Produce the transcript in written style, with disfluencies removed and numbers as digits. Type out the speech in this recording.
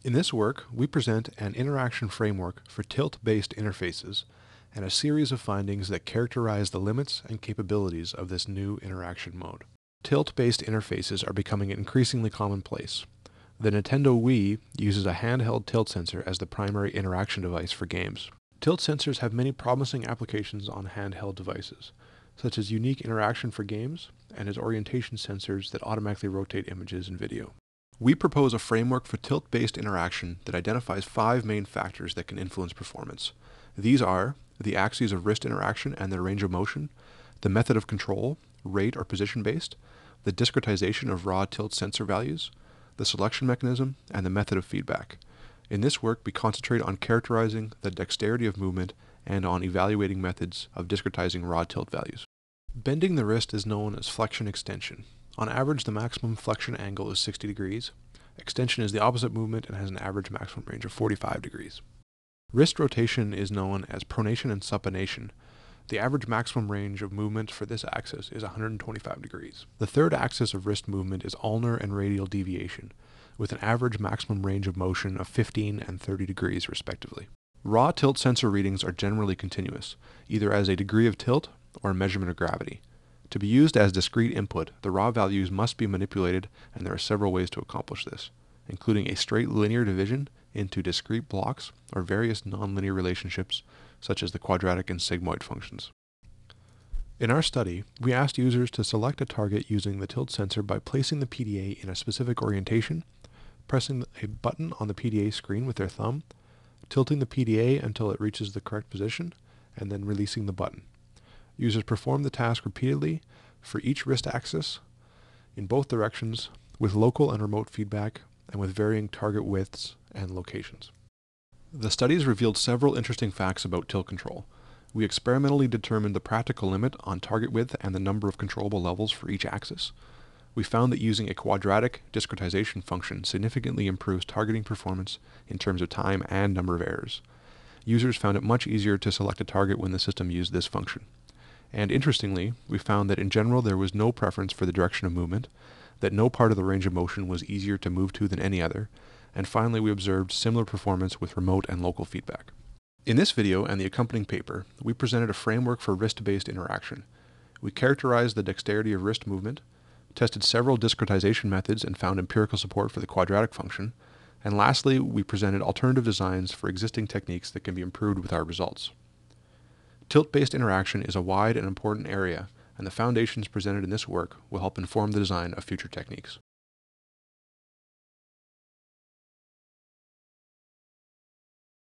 In this work, we present an interaction framework for tilt-based interfaces and a series of findings that characterize the limits and capabilities of this new interaction mode. Tilt-based interfaces are becoming increasingly commonplace. The Nintendo Wii uses a handheld tilt sensor as the primary interaction device for games. Tilt sensors have many promising applications on handheld devices, such as unique interaction for games and as orientation sensors that automatically rotate images and video. We propose a framework for tilt-based interaction that identifies 5 main factors that can influence performance. These are the axes of wrist interaction and their range of motion, the method of control, rate or position-based, the discretization of raw tilt sensor values, the selection mechanism, and the method of feedback. In this work, we concentrate on characterizing the dexterity of movement and on evaluating methods of discretizing raw tilt values. Bending the wrist is known as flexion extension. On average, the maximum flexion angle is 60 degrees. Extension is the opposite movement and has an average maximum range of 45 degrees. Wrist rotation is known as pronation and supination. The average maximum range of movement for this axis is 125 degrees. The third axis of wrist movement is ulnar and radial deviation, with an average maximum range of motion of 15 and 30 degrees respectively. Raw tilt sensor readings are generally continuous, either as a degree of tilt or a measurement of gravity. To be used as discrete input, the raw values must be manipulated, and there are several ways to accomplish this, including a straight linear division into discrete blocks or various nonlinear relationships such as the quadratic and sigmoid functions. In our study, we asked users to select a target using the tilt sensor by placing the PDA in a specific orientation, pressing a button on the PDA screen with their thumb, tilting the PDA until it reaches the correct position, and then releasing the button. Users perform the task repeatedly for each wrist axis in both directions with local and remote feedback and with varying target widths and locations. The studies revealed several interesting facts about tilt control. We experimentally determined the practical limit on target width and the number of controllable levels for each axis. We found that using a quadratic discretization function significantly improves targeting performance in terms of time and number of errors. Users found it much easier to select a target when the system used this function. And interestingly, we found that in general there was no preference for the direction of movement, that no part of the range of motion was easier to move to than any other, and finally we observed similar performance with remote and local feedback. In this video and the accompanying paper, we presented a framework for wrist-based interaction. We characterized the dexterity of wrist movement, tested several discretization methods and found empirical support for the quadratic function, and lastly, we presented alternative designs for existing techniques that can be improved with our results. Tilt-based interaction is a wide and important area, and the foundations presented in this work will help inform the design of future techniques.